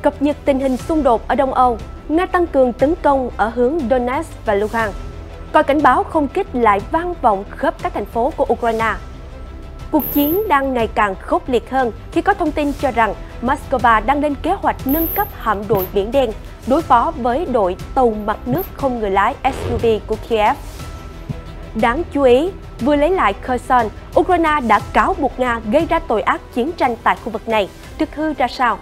Cập nhật tình hình xung đột ở Đông Âu, Nga tăng cường tấn công ở hướng Donetsk và Luhansk. Còi cảnh báo không kích lại vang vọng khắp các thành phố của Ukraine. Cuộc chiến đang ngày càng khốc liệt hơn khi có thông tin cho rằng Moscow đang lên kế hoạch nâng cấp hạm đội Biển Đen đối phó với đội tàu mặt nước không người lái SUV của Kiev. Đáng chú ý, vừa lấy lại Kherson, Ukraine đã cáo buộc Nga gây ra tội ác chiến tranh tại khu vực này. Thực hư ra sao?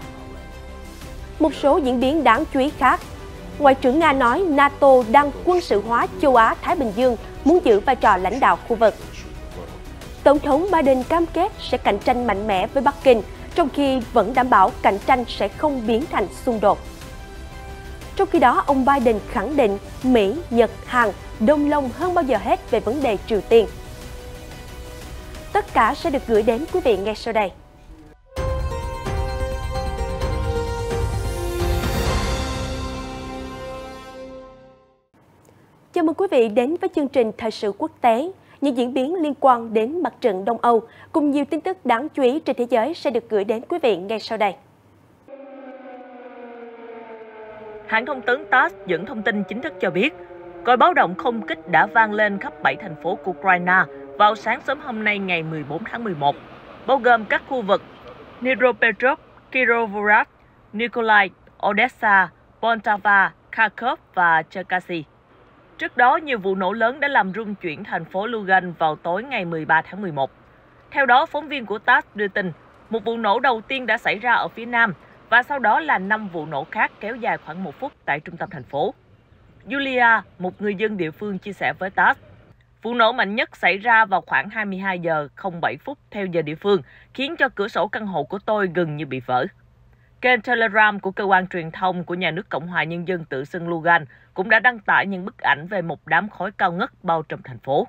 Một số diễn biến đáng chú ý khác. Ngoại trưởng Nga nói NATO đang quân sự hóa châu Á-Thái Bình Dương, muốn giữ vai trò lãnh đạo khu vực. Tổng thống Biden cam kết sẽ cạnh tranh mạnh mẽ với Bắc Kinh, trong khi vẫn đảm bảo cạnh tranh sẽ không biến thành xung đột. Trong khi đó, ông Biden khẳng định Mỹ, Nhật, Hàn đông lòng hơn bao giờ hết về vấn đề Triều Tiên. Tất cả sẽ được gửi đến quý vị ngay sau đây. Chào mừng quý vị đến với chương trình Thời sự quốc tế. Những diễn biến liên quan đến mặt trận Đông Âu cùng nhiều tin tức đáng chú ý trên thế giới sẽ được gửi đến quý vị ngay sau đây. Hãng thông tấn TASS dẫn thông tin chính thức cho biết, còi báo động không kích đã vang lên khắp 7 thành phố của Ukraine vào sáng sớm hôm nay ngày 14 tháng 11, bao gồm các khu vực Dnipropetrovsk, Kirovohrad, Mykolaiv, Odessa, Poltava, Kharkov và Cherkasy. Trước đó, nhiều vụ nổ lớn đã làm rung chuyển thành phố Lugansk vào tối ngày 13 tháng 11. Theo đó, phóng viên của TASS đưa tin, một vụ nổ đầu tiên đã xảy ra ở phía nam và sau đó là 5 vụ nổ khác kéo dài khoảng 1 phút tại trung tâm thành phố. Yulia, một người dân địa phương chia sẻ với TASS, vụ nổ mạnh nhất xảy ra vào khoảng 22 giờ 07 phút theo giờ địa phương, khiến cho cửa sổ căn hộ của tôi gần như bị vỡ. Kênh Telegram của cơ quan truyền thông của nhà nước Cộng hòa Nhân dân tự xưng Lugansk cũng đã đăng tải những bức ảnh về một đám khói cao ngất bao trùm thành phố.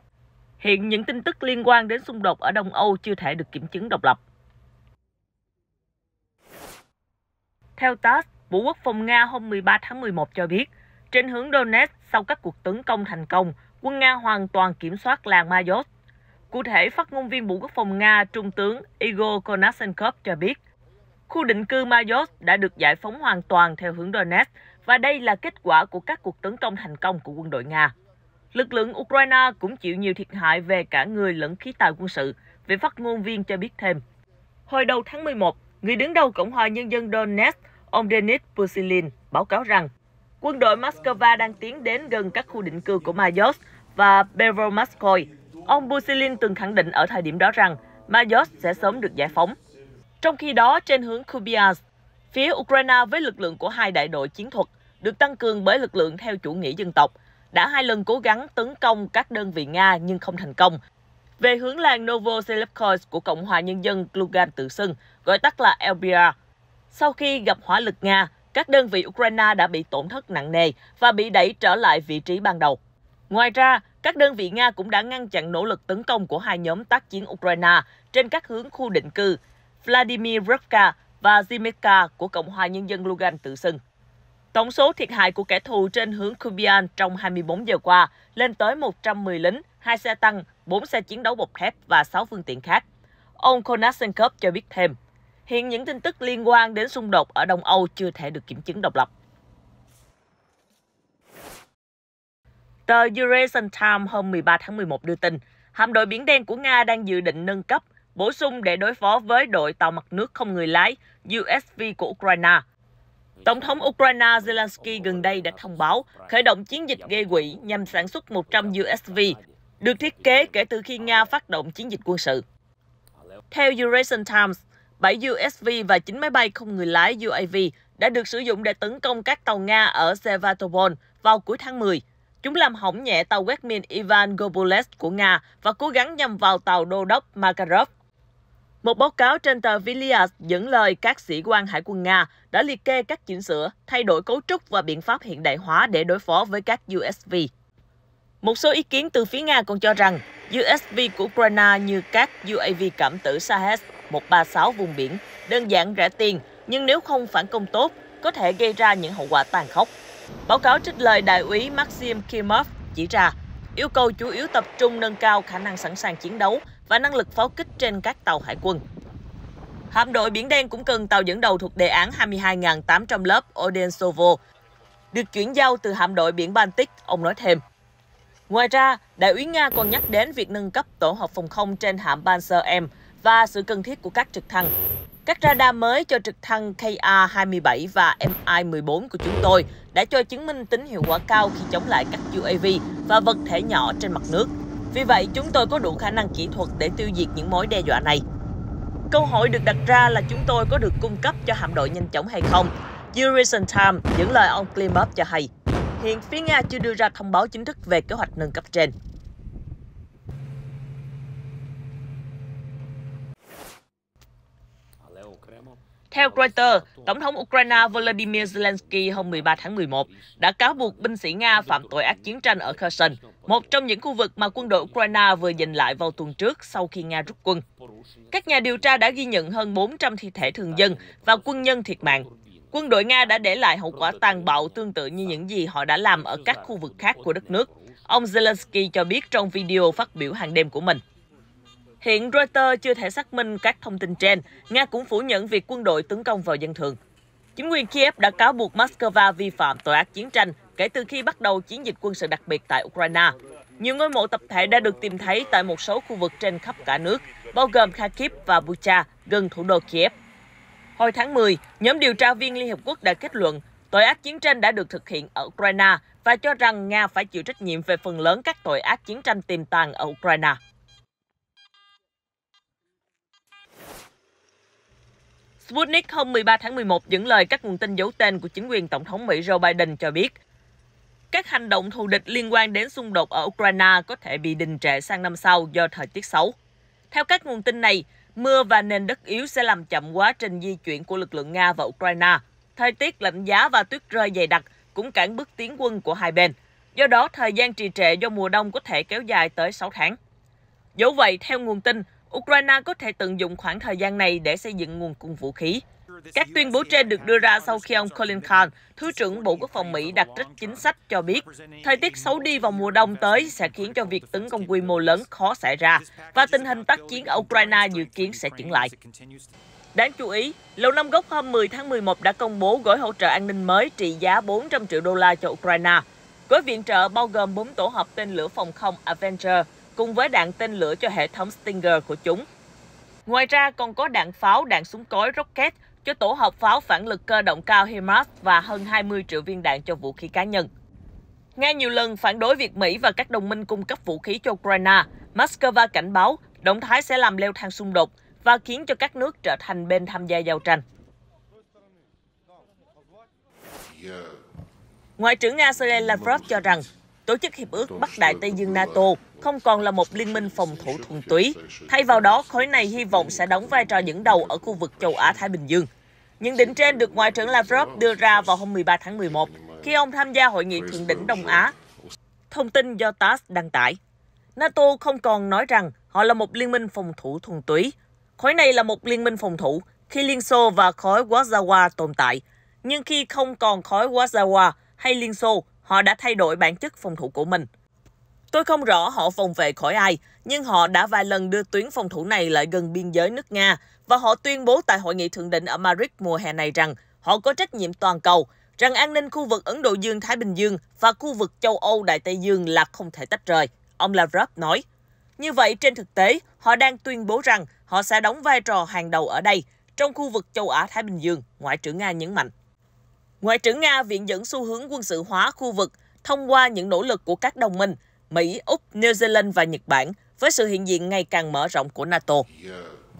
Hiện những tin tức liên quan đến xung đột ở Đông Âu chưa thể được kiểm chứng độc lập. Theo TASS, Bộ Quốc phòng Nga hôm 13 tháng 11 cho biết, trên hướng Donetsk sau các cuộc tấn công thành công, quân Nga hoàn toàn kiểm soát làng Mayos. Cụ thể, phát ngôn viên Bộ Quốc phòng Nga Trung tướng Igor Konashenkov cho biết, khu định cư Mayos đã được giải phóng hoàn toàn theo hướng Donetsk và đây là kết quả của các cuộc tấn công thành công của quân đội Nga. Lực lượng Ukraine cũng chịu nhiều thiệt hại về cả người lẫn khí tài quân sự, vị phát ngôn viên cho biết thêm. Hồi đầu tháng 11, người đứng đầu Cộng hòa Nhân dân Donetsk, ông Denis Pushilin, báo cáo rằng quân đội Moscow đang tiến đến gần các khu định cư của Mayos và Pervomorskoye. Ông Pushilin từng khẳng định ở thời điểm đó rằng Mayos sẽ sớm được giải phóng. Trong khi đó, trên hướng Kupiansk, phía Ukraine với lực lượng của hai đại đội chiến thuật được tăng cường bởi lực lượng theo chủ nghĩa dân tộc, đã 2 lần cố gắng tấn công các đơn vị Nga nhưng không thành công. Về hướng làng Novoselevskoye của Cộng hòa Nhân dân Lugansk tự xưng, gọi tắt là LBR, sau khi gặp hỏa lực Nga, các đơn vị Ukraine đã bị tổn thất nặng nề và bị đẩy trở lại vị trí ban đầu. Ngoài ra, các đơn vị Nga cũng đã ngăn chặn nỗ lực tấn công của hai nhóm tác chiến Ukraine trên các hướng khu định cư Vladimirivka và Zimivka của Cộng hòa Nhân dân Lugansk tự xưng. Tổng số thiệt hại của kẻ thù trên hướng Kupiansk trong 24 giờ qua lên tới 110 lính, 2 xe tăng, 4 xe chiến đấu bọc thép và 6 phương tiện khác. Ông Konashenkov cho biết thêm, hiện những tin tức liên quan đến xung đột ở Đông Âu chưa thể được kiểm chứng độc lập. Tờ Eurasian Times hôm 13 tháng 11 đưa tin, hạm đội Biển Đen của Nga đang dự định nâng cấp, bổ sung để đối phó với đội tàu mặt nước không người lái USV của Ukraine. Tổng thống Ukraine Zelensky gần đây đã thông báo khởi động chiến dịch gây quỹ nhằm sản xuất 100 USV, được thiết kế kể từ khi Nga phát động chiến dịch quân sự. Theo Eurasian Times, 7 USV và 9 máy bay không người lái UAV đã được sử dụng để tấn công các tàu Nga ở Sevastopol vào cuối tháng 10. Chúng làm hỏng nhẹ tàu quét miền Ivan Gobulev của Nga và cố gắng nhằm vào tàu đô đốc Makarov. Một báo cáo trên tờ Vilias dẫn lời các sĩ quan hải quân Nga đã liệt kê các chỉnh sửa, thay đổi cấu trúc và biện pháp hiện đại hóa để đối phó với các USV. Một số ý kiến từ phía Nga còn cho rằng USV của Ukraine như các UAV cảm tử Shahed 136 vùng biển đơn giản rẻ tiền, nhưng nếu không phản công tốt, có thể gây ra những hậu quả tàn khốc. Báo cáo trích lời đại úy Maxim Kimov chỉ ra, yêu cầu chủ yếu tập trung nâng cao khả năng sẵn sàng chiến đấu và năng lực pháo kích trên các tàu hải quân. Hạm đội Biển Đen cũng cần tàu dẫn đầu thuộc đề án 22.800 lớp Odentsovo, được chuyển giao từ hạm đội Biển Baltic, ông nói thêm. Ngoài ra, đại úy Nga còn nhắc đến việc nâng cấp tổ hợp phòng không trên hạm Panzer M và sự cần thiết của các trực thăng. Các radar mới cho trực thăng KA-27 và Mi-14 của chúng tôi đã cho chứng minh tính hiệu quả cao khi chống lại các UAV và vật thể nhỏ trên mặt nước. Vì vậy, chúng tôi có đủ khả năng kỹ thuật để tiêu diệt những mối đe dọa này. Câu hỏi được đặt ra là chúng tôi có được cung cấp cho hạm đội nhanh chóng hay không? Eurasian Times dẫn lời ông Klimov cho hay. Hiện phía Nga chưa đưa ra thông báo chính thức về kế hoạch nâng cấp trên. Theo Reuters, Tổng thống Ukraine Volodymyr Zelensky hôm 13 tháng 11 đã cáo buộc binh sĩ Nga phạm tội ác chiến tranh ở Kherson, một trong những khu vực mà quân đội Ukraine vừa giành lại vào tuần trước sau khi Nga rút quân. Các nhà điều tra đã ghi nhận hơn 400 thi thể thường dân và quân nhân thiệt mạng. Quân đội Nga đã để lại hậu quả tàn bạo tương tự như những gì họ đã làm ở các khu vực khác của đất nước, ông Zelensky cho biết trong video phát biểu hàng đêm của mình. Hiện Reuters chưa thể xác minh các thông tin trên, Nga cũng phủ nhận việc quân đội tấn công vào dân thường. Chính quyền Kiev đã cáo buộc Moscow vi phạm tội ác chiến tranh kể từ khi bắt đầu chiến dịch quân sự đặc biệt tại Ukraine. Nhiều ngôi mộ tập thể đã được tìm thấy tại một số khu vực trên khắp cả nước, bao gồm Kharkiv và Bucha, gần thủ đô Kiev. Hồi tháng 10, nhóm điều tra viên Liên Hợp Quốc đã kết luận tội ác chiến tranh đã được thực hiện ở Ukraine và cho rằng Nga phải chịu trách nhiệm về phần lớn các tội ác chiến tranh tiềm tàng ở Ukraine. Sputnik hôm 13 tháng 11 dẫn lời các nguồn tin giấu tên của chính quyền Tổng thống Mỹ Joe Biden cho biết các hành động thù địch liên quan đến xung đột ở Ukraine có thể bị đình trệ sang năm sau do thời tiết xấu. Theo các nguồn tin này, mưa và nền đất yếu sẽ làm chậm quá trình di chuyển của lực lượng Nga và Ukraine. Thời tiết lạnh giá và tuyết rơi dày đặc cũng cản bước tiến quân của hai bên. Do đó, thời gian trì trệ do mùa đông có thể kéo dài tới 6 tháng. Dẫu vậy, theo nguồn tin, Ukraine có thể tận dụng khoảng thời gian này để xây dựng nguồn cung vũ khí. Các tuyên bố trên được đưa ra sau khi ông Colin Kahl, Thứ trưởng Bộ Quốc phòng Mỹ đặc trách chính sách cho biết, thời tiết xấu đi vào mùa đông tới sẽ khiến cho việc tấn công quy mô lớn khó xảy ra và tình hình tác chiến ở Ukraine dự kiến sẽ chững lại. Đáng chú ý, Lầu Năm Góc hôm 10 tháng 11 đã công bố gói hỗ trợ an ninh mới trị giá 400 triệu đô la cho Ukraine. Gói viện trợ bao gồm 4 tổ hợp tên lửa phòng không Avenger cùng với đạn tên lửa cho hệ thống Stinger của chúng. Ngoài ra còn có đạn pháo, đạn súng cối, rocket cho tổ hợp pháo phản lực cơ động cao HIMARS và hơn 20 triệu viên đạn cho vũ khí cá nhân. Nga nhiều lần phản đối việc Mỹ và các đồng minh cung cấp vũ khí cho Ukraine. Moscow cảnh báo động thái sẽ làm leo thang xung đột và khiến cho các nước trở thành bên tham gia giao tranh. Ngoại trưởng Nga Sergei Lavrov cho rằng Tổ chức Hiệp ước Bắc Đại Tây Dương NATO không còn là một liên minh phòng thủ thuần túy. Thay vào đó, khối này hy vọng sẽ đóng vai trò dẫn đầu ở khu vực châu Á-Thái Bình Dương. Nhận định trên được Ngoại trưởng Lavrov đưa ra vào hôm 13 tháng 11 khi ông tham gia hội nghị thượng đỉnh Đông Á. Thông tin do TASS đăng tải. NATO không còn nói rằng họ là một liên minh phòng thủ thuần túy. Khối này là một liên minh phòng thủ khi Liên Xô và khối Warsaw tồn tại. Nhưng khi không còn khối Warsaw hay Liên Xô, họ đã thay đổi bản chất phòng thủ của mình. Tôi không rõ họ phòng vệ khỏi ai, nhưng họ đã vài lần đưa tuyến phòng thủ này lại gần biên giới nước Nga và họ tuyên bố tại hội nghị thượng đỉnh ở Madrid mùa hè này rằng họ có trách nhiệm toàn cầu, rằng an ninh khu vực Ấn Độ Dương-Thái Bình Dương và khu vực châu Âu-Đại Tây Dương là không thể tách rời, ông Lavrov nói. Như vậy, trên thực tế, họ đang tuyên bố rằng họ sẽ đóng vai trò hàng đầu ở đây, trong khu vực châu Á-Thái Bình Dương, Ngoại trưởng Nga nhấn mạnh. Ngoại trưởng Nga viện dẫn xu hướng quân sự hóa khu vực thông qua những nỗ lực của các đồng minh Mỹ, Úc, New Zealand và Nhật Bản với sự hiện diện ngày càng mở rộng của NATO.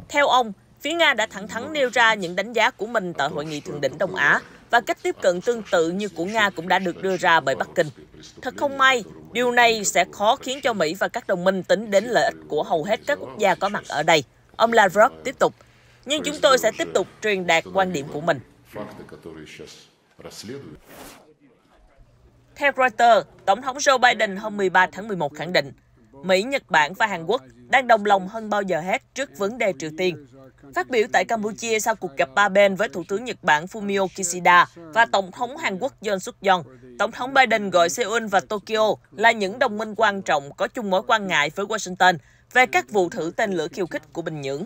Theo ông, phía Nga đã thẳng thắn nêu ra những đánh giá của mình tại hội nghị thượng đỉnh Đông Á và cách tiếp cận tương tự như của Nga cũng đã được đưa ra bởi Bắc Kinh. Thật không may, điều này sẽ khó khiến cho Mỹ và các đồng minh tính đến lợi ích của hầu hết các quốc gia có mặt ở đây. Ông Lavrov tiếp tục. Nhưng chúng tôi sẽ tiếp tục truyền đạt quan điểm của mình. Theo Reuters, Tổng thống Joe Biden hôm 13 tháng 11 khẳng định, Mỹ, Nhật Bản và Hàn Quốc đang đồng lòng hơn bao giờ hết trước vấn đề Triều Tiên. Phát biểu tại Campuchia sau cuộc gặp ba bên với Thủ tướng Nhật Bản Fumio Kishida và Tổng thống Hàn Quốc Yoon suk yeol, Tổng thống Biden gọi Seoul và Tokyo là những đồng minh quan trọng có chung mối quan ngại với Washington về các vụ thử tên lửa khiêu khích của Bình Nhưỡng.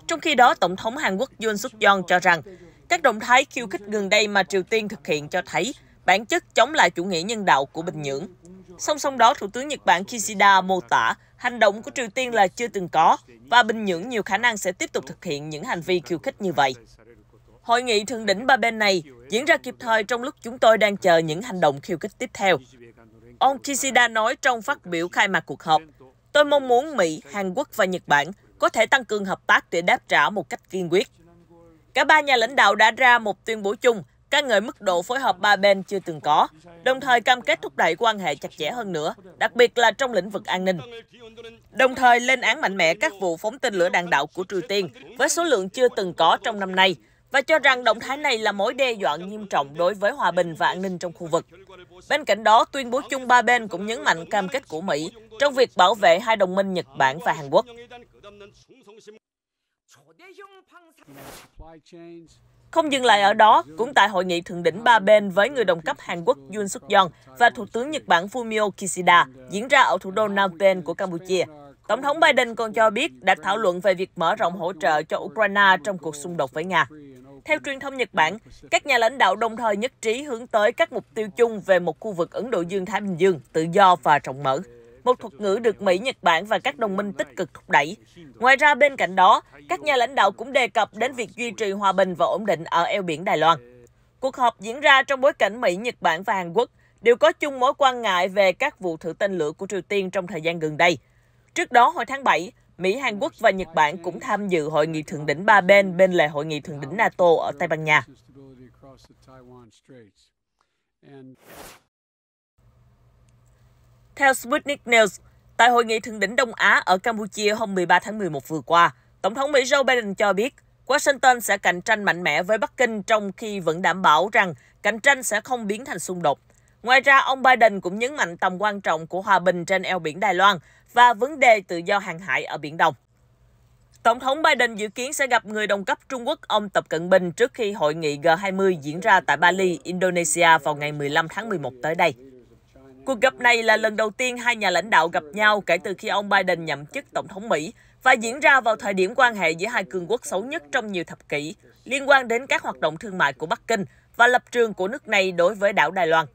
Trong khi đó, Tổng thống Hàn Quốc Yoon suk yeol cho rằng các động thái khiêu khích gần đây mà Triều Tiên thực hiện cho thấy bản chất chống lại chủ nghĩa nhân đạo của Bình Nhưỡng. Song song đó, Thủ tướng Nhật Bản Kishida mô tả hành động của Triều Tiên là chưa từng có và Bình Nhưỡng nhiều khả năng sẽ tiếp tục thực hiện những hành vi khiêu khích như vậy. Hội nghị thượng đỉnh ba bên này diễn ra kịp thời trong lúc chúng tôi đang chờ những hành động khiêu khích tiếp theo. Ông Kishida nói trong phát biểu khai mạc cuộc họp, tôi mong muốn Mỹ, Hàn Quốc và Nhật Bản có thể tăng cường hợp tác để đáp trả một cách kiên quyết. Cả ba nhà lãnh đạo đã ra một tuyên bố chung ca ngợi mức độ phối hợp ba bên chưa từng có, đồng thời cam kết thúc đẩy quan hệ chặt chẽ hơn nữa, đặc biệt là trong lĩnh vực an ninh. Đồng thời lên án mạnh mẽ các vụ phóng tên lửa đạn đạo của Triều Tiên với số lượng chưa từng có trong năm nay và cho rằng động thái này là mối đe dọa nghiêm trọng đối với hòa bình và an ninh trong khu vực. Bên cạnh đó, tuyên bố chung ba bên cũng nhấn mạnh cam kết của Mỹ trong việc bảo vệ hai đồng minh Nhật Bản và Hàn Quốc. Không dừng lại ở đó, cũng tại hội nghị thượng đỉnh ba bên với người đồng cấp Hàn Quốc Yoon suk yeol và Thủ tướng Nhật Bản Fumio Kishida diễn ra ở thủ đô Phnom Penh của Campuchia, Tổng thống Biden còn cho biết đã thảo luận về việc mở rộng hỗ trợ cho Ukraine trong cuộc xung đột với Nga. Theo truyền thông Nhật Bản, các nhà lãnh đạo đồng thời nhất trí hướng tới các mục tiêu chung về một khu vực Ấn Độ Dương-Thái Bình Dương tự do và rộng mở. Một thuật ngữ được Mỹ, Nhật Bản và các đồng minh tích cực thúc đẩy. Ngoài ra, bên cạnh đó, các nhà lãnh đạo cũng đề cập đến việc duy trì hòa bình và ổn định ở eo biển Đài Loan. Cuộc họp diễn ra trong bối cảnh Mỹ, Nhật Bản và Hàn Quốc đều có chung mối quan ngại về các vụ thử tên lửa của Triều Tiên trong thời gian gần đây. Trước đó, hồi tháng 7, Mỹ, Hàn Quốc và Nhật Bản cũng tham dự hội nghị thượng đỉnh ba bên bên lề hội nghị thượng đỉnh NATO ở Tây Ban Nha. Theo Sputnik News, tại hội nghị thượng đỉnh Đông Á ở Campuchia hôm 13 tháng 11 vừa qua, Tổng thống Mỹ Joe Biden cho biết Washington sẽ cạnh tranh mạnh mẽ với Bắc Kinh trong khi vẫn đảm bảo rằng cạnh tranh sẽ không biến thành xung đột. Ngoài ra, ông Biden cũng nhấn mạnh tầm quan trọng của hòa bình trên eo biển Đài Loan và vấn đề tự do hàng hải ở Biển Đông. Tổng thống Biden dự kiến sẽ gặp người đồng cấp Trung Quốc ông Tập Cận Bình trước khi hội nghị G20 diễn ra tại Bali, Indonesia vào ngày 15 tháng 11 tới đây. Cuộc gặp này là lần đầu tiên hai nhà lãnh đạo gặp nhau kể từ khi ông Biden nhậm chức Tổng thống Mỹ và diễn ra vào thời điểm quan hệ giữa hai cường quốc xấu nhất trong nhiều thập kỷ, liên quan đến các hoạt động thương mại của Bắc Kinh và lập trường của nước này đối với đảo Đài Loan.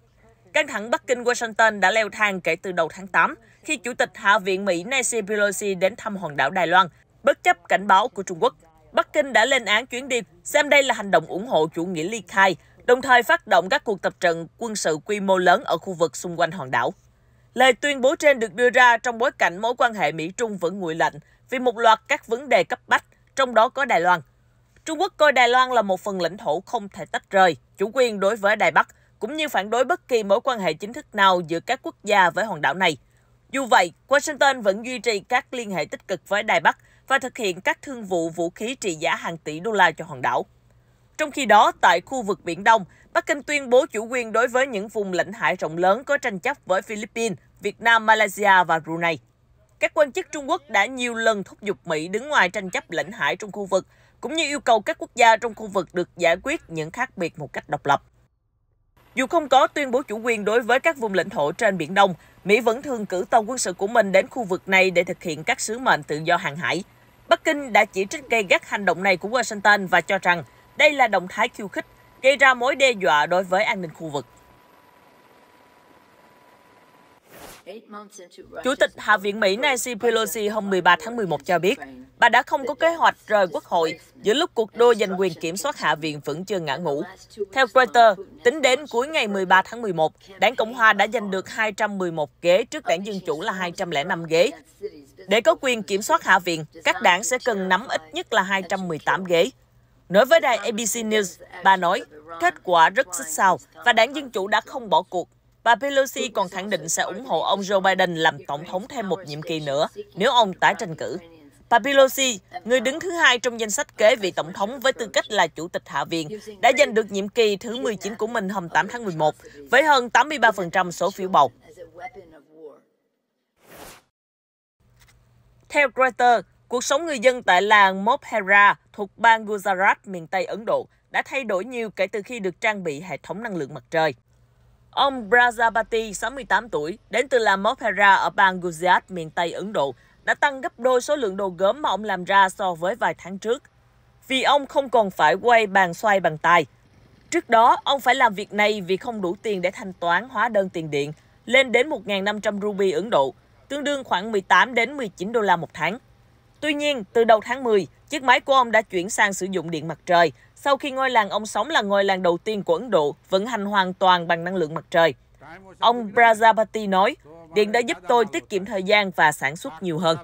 Căng thẳng Bắc Kinh-Washington đã leo thang kể từ đầu tháng 8 khi Chủ tịch Hạ viện Mỹ Nancy Pelosi đến thăm hòn đảo Đài Loan, bất chấp cảnh báo của Trung Quốc. Bắc Kinh đã lên án chuyến đi, xem đây là hành động ủng hộ chủ nghĩa ly khai, đồng thời phát động các cuộc tập trận quân sự quy mô lớn ở khu vực xung quanh hòn đảo. Lời tuyên bố trên được đưa ra trong bối cảnh mối quan hệ Mỹ-Trung vẫn nguội lạnh vì một loạt các vấn đề cấp bách, trong đó có Đài Loan. Trung Quốc coi Đài Loan là một phần lãnh thổ không thể tách rời, chủ quyền đối với Đài Bắc, cũng như phản đối bất kỳ mối quan hệ chính thức nào giữa các quốc gia với hòn đảo này. Dù vậy, Washington vẫn duy trì các liên hệ tích cực với Đài Bắc và thực hiện các thương vụ vũ khí trị giá hàng tỷ đô la cho hòn đảo. Trong khi đó, tại khu vực Biển Đông, Bắc Kinh tuyên bố chủ quyền đối với những vùng lãnh hải rộng lớn có tranh chấp với Philippines, Việt Nam, Malaysia và Brunei. Các quan chức Trung Quốc đã nhiều lần thúc giục Mỹ đứng ngoài tranh chấp lãnh hải trong khu vực, cũng như yêu cầu các quốc gia trong khu vực được giải quyết những khác biệt một cách độc lập. Dù không có tuyên bố chủ quyền đối với các vùng lãnh thổ trên Biển Đông, Mỹ vẫn thường cử tàu quân sự của mình đến khu vực này để thực hiện các sứ mệnh tự do hàng hải. Bắc Kinh đã chỉ trích gay gắt hành động này của Washington và cho rằng đây là động thái khiêu khích, gây ra mối đe dọa đối với an ninh khu vực. Chủ tịch Hạ viện Mỹ Nancy Pelosi hôm 13 tháng 11 cho biết, bà đã không có kế hoạch rời Quốc hội giữa lúc cuộc đua giành quyền kiểm soát Hạ viện vẫn chưa ngã ngũ. Theo Reuters, tính đến cuối ngày 13 tháng 11, Đảng Cộng hòa đã giành được 211 ghế trước Đảng Dân Chủ là 205 ghế. Để có quyền kiểm soát Hạ viện, các đảng sẽ cần nắm ít nhất là 218 ghế. Nói với đài ABC News, bà nói, kết quả rất xích sao và Đảng Dân Chủ đã không bỏ cuộc. Bà Pelosi còn khẳng định sẽ ủng hộ ông Joe Biden làm tổng thống thêm một nhiệm kỳ nữa nếu ông tái tranh cử. Bà Pelosi, người đứng thứ hai trong danh sách kế vị tổng thống với tư cách là Chủ tịch Hạ viện, đã giành được nhiệm kỳ thứ 19 của mình hôm 8 tháng 11 với hơn 83% số phiếu bầu. Theo Reuters, cuộc sống người dân tại làng Mophera thuộc bang Gujarat, miền Tây Ấn Độ đã thay đổi nhiều kể từ khi được trang bị hệ thống năng lượng mặt trời. Ông Prajapati, 68 tuổi, đến từ làng Mophera ở bang Gujarat, miền Tây Ấn Độ, đã tăng gấp đôi số lượng đồ gốm mà ông làm ra so với vài tháng trước. Vì ông không còn phải quay bàn xoay bằng tay. Trước đó, ông phải làm việc này vì không đủ tiền để thanh toán hóa đơn tiền điện, lên đến 1.500 ruby Ấn Độ, tương đương khoảng 18 đến 19 đô la một tháng. Tuy nhiên, từ đầu tháng 10, chiếc máy của ông đã chuyển sang sử dụng điện mặt trời, sau khi ngôi làng ông sống là ngôi làng đầu tiên của Ấn Độ vận hành hoàn toàn bằng năng lượng mặt trời. Ông Prajapati nói, điện đã giúp tôi tiết kiệm thời gian và sản xuất nhiều hơn.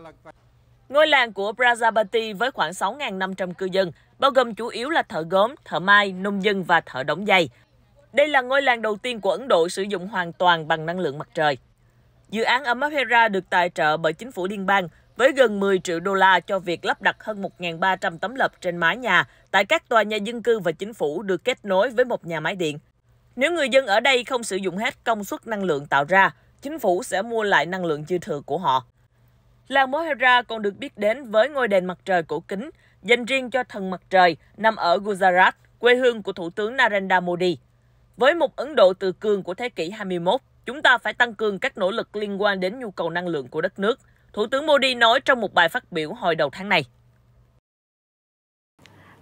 Ngôi làng của Prajapati với khoảng 6.500 cư dân, bao gồm chủ yếu là thợ gốm, thợ mai, nông dân và thợ đóng giày. Đây là ngôi làng đầu tiên của Ấn Độ sử dụng hoàn toàn bằng năng lượng mặt trời. Dự án ở Mathura được tài trợ bởi chính phủ liên bang với gần 10 triệu đô la cho việc lắp đặt hơn 1.300 tấm lợp trên mái nhà tại các tòa nhà dân cư và chính phủ được kết nối với một nhà máy điện. Nếu người dân ở đây không sử dụng hết công suất năng lượng tạo ra, chính phủ sẽ mua lại năng lượng dư thừa của họ. Làng Mohera còn được biết đến với ngôi đền mặt trời cổ kính, dành riêng cho thần mặt trời, nằm ở Gujarat, quê hương của Thủ tướng Narendra Modi. Với một Ấn Độ tự cường của thế kỷ 21, chúng ta phải tăng cường các nỗ lực liên quan đến nhu cầu năng lượng của đất nước, Thủ tướng Modi nói trong một bài phát biểu hồi đầu tháng này.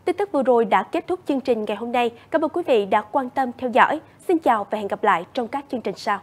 Tin tức vừa rồi đã kết thúc chương trình ngày hôm nay. Cảm ơn quý vị đã quan tâm theo dõi. Xin chào và hẹn gặp lại trong các chương trình sau.